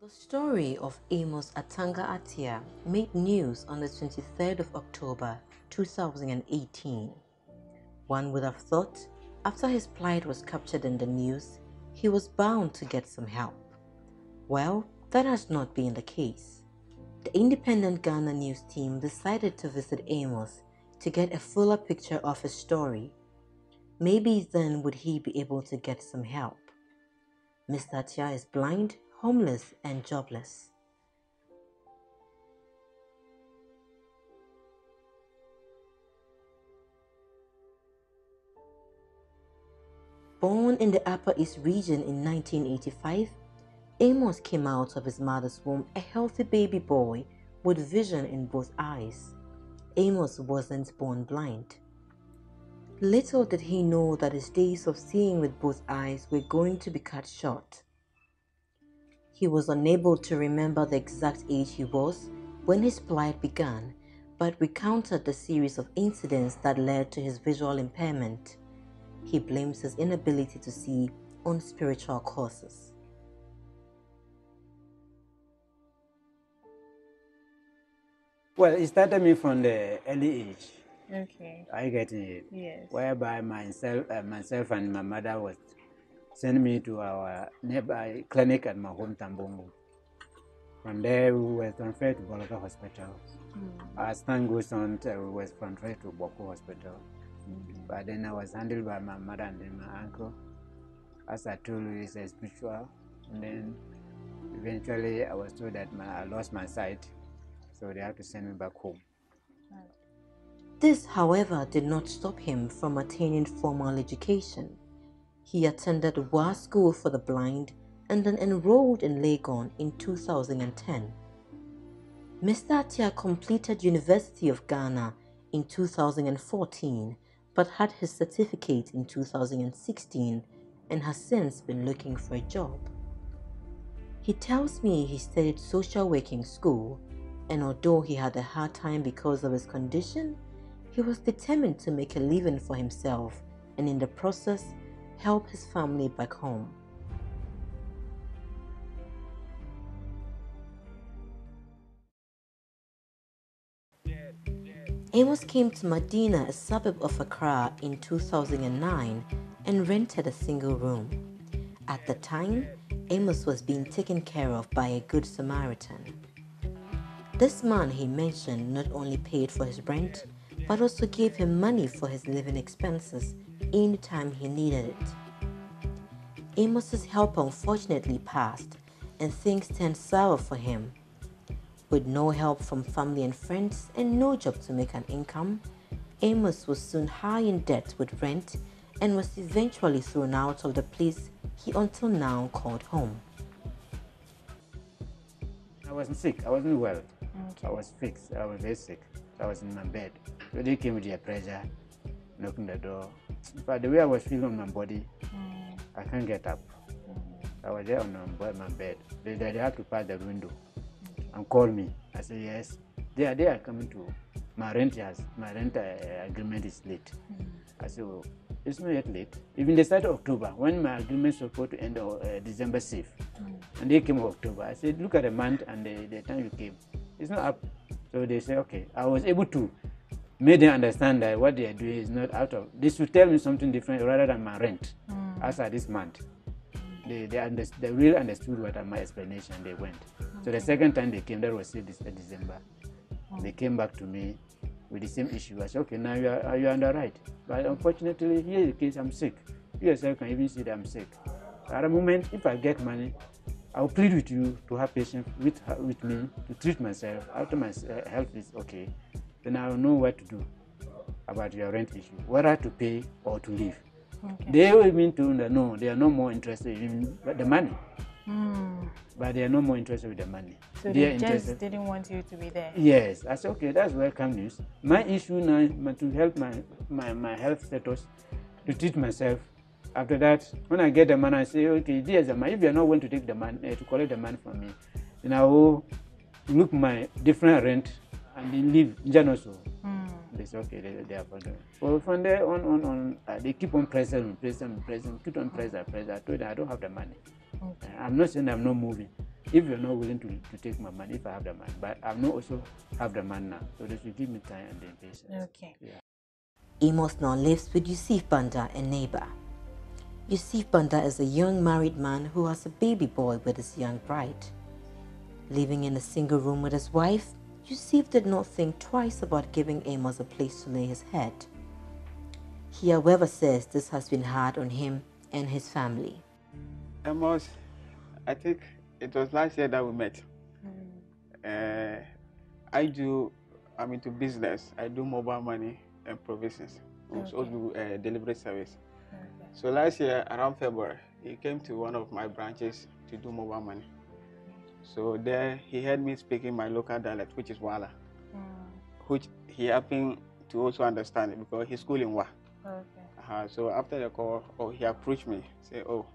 The story of Amos Atanga Atia made news on the 23rd of October 2018. One would have thought, after his plight was captured in the news, he was bound to get some help. Well, that has not been the case. The independent Ghana news team decided to visit Amos to get a fuller picture of his story. Maybe then would he be able to get some help. Mr. Atia is blind, homeless, and jobless. Born in the Upper East region in 1985, Amos came out of his mother's womb a healthy baby boy with vision in both eyes. Amos wasn't born blind. Little did he know that his days of seeing with both eyes were going to be cut short. He was unable to remember the exact age he was when his plight began, but recounted the series of incidents that led to his visual impairment. He blames his inability to see on spiritual causes. Well, it started me from the early age. Okay. I get it. Yes. Whereby myself and my mother was sending me to our nearby clinic at my home Tambongo. From there, we were transferred to Bologa Hospital. As time goes on, we were transferred to Boko Hospital. But then I was handled by my mother and then my uncle. As I told you, it's a spiritual. And then eventually I was told that I lost my sight. So they had to send me back home. This, however, did not stop him from attaining formal education. He attended WA School for the Blind and then enrolled in Legon in 2010. Mr. Atia completed University of Ghana in 2014 but had his certificate in 2016 and has since been looking for a job. He tells me he studied social work in school, and although he had a hard time because of his condition, he was determined to make a living for himself and in the process help his family back home. Amos came to Medina, a suburb of Accra, in 2009 and rented a single room. At the time, Amos was being taken care of by a good Samaritan. This man, he mentioned, not only paid for his rent, but also gave him money for his living expenses anytime he needed it. Amos's help unfortunately passed, and things turned sour for him. With no help from family and friends and no job to make an income, Amos was soon high in debt with rent and was eventually thrown out of the place he until now called home. I wasn't sick. I wasn't well. Okay. I was fixed. I was very sick. I was in my bed. So they came with their pressure, knocking the door. But the way I was feeling on my body, I can't get up. I was there on my bed. They had to pass the window and call me. I said, yes. They are coming to my rent. My rent agreement is late. I said, well, it's not yet late. Even the start of October, when my agreement was supposed to end December 6th, and they came in October. I said, look at the month and the time you came. It's not up. So they said, okay. I was able to make them understand that what they are doing is not out of. They should tell me something different rather than my rent as at this month. They really understood what my explanation. They went. So the second time they came, that was this December. They came back to me with the same issue. I said, okay, now you are on the right. But unfortunately, here in the case, I'm sick. You yourself can even see that I'm sick. At the moment, if I get money, I'll plead with you to have patience with me, to treat myself. After my health is okay, then I'll know what to do about your rent issue, whether to pay or to leave. Okay. They will mean to no, they are no more interested in the money. But they are no more interested with the money. So they just didn't want you to be there? Yes. I said, okay, that's welcome news. My issue now is to help my health status, to treat myself. After that, when I get the money, I say, okay, there's the money. If you are not going to take the money, to collect the money from me, then I will look my different rent and then leave also. They say, okay, they are fine. Well, from there on, they keep on pressing, keep on pressing. I told them I don't have the money. Okay. I'm not saying I'm not moving, if you're not willing to take my money, if I have the money, but I not also have the money now, so they should give me time and then patience. Okay. Yeah. Amos now lives with Yusuf Banda, a neighbor. Yusuf Banda is a young married man who has a baby boy with his young bride. Living in a single room with his wife, Yusuf did not think twice about giving Amos a place to lay his head. He, however, says this has been hard on him and his family. Amos, I think it was last year that we met. I'm into business. I do mobile money and provisions. We also do delivery service. Okay. So last year, around February, he came to one of my branches to do mobile money. So there, he heard me speaking my local dialect, which is Wala, which he happened to also understand it because he's school in Wa. Okay. So after the call, he approached me, say, "Oh,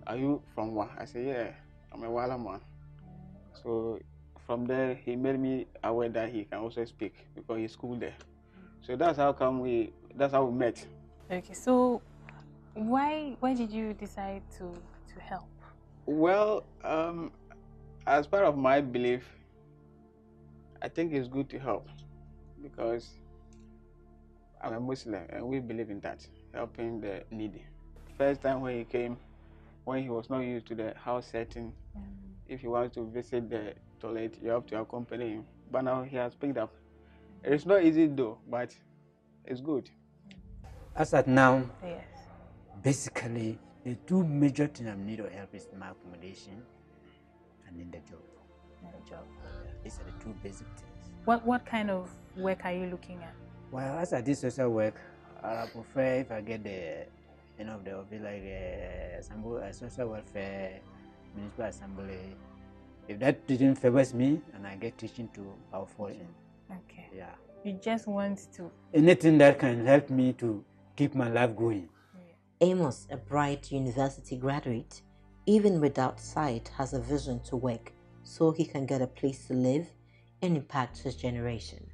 are you from Wa?" I said, "Yeah, I'm a Wala man." So from there, he made me aware that he can also speak because he's school there. So that's how we met. Okay. So why did you decide to help? Well, as part of my belief, I think it's good to help because I'm a Muslim and we believe in that, helping the needy. First time when he came, when he was not used to the house setting, if he wants to visit the toilet, you have to accompany him. But now he has picked up. It's not easy though, but it's good. As at now, Yes. basically, the two major things I need of help is my accommodation and then the job. These are the two basic things. What kind of work are you looking at? Well, as I did social work, I prefer if I get the the office like social welfare, municipal assembly. If that didn't favors me and I get teaching too, I'll fall in. Okay. Yeah. You just want to Anything that can help me to keep my life going. Amos, a bright university graduate, even without sight, has a vision to work so he can get a place to live and impact his generation.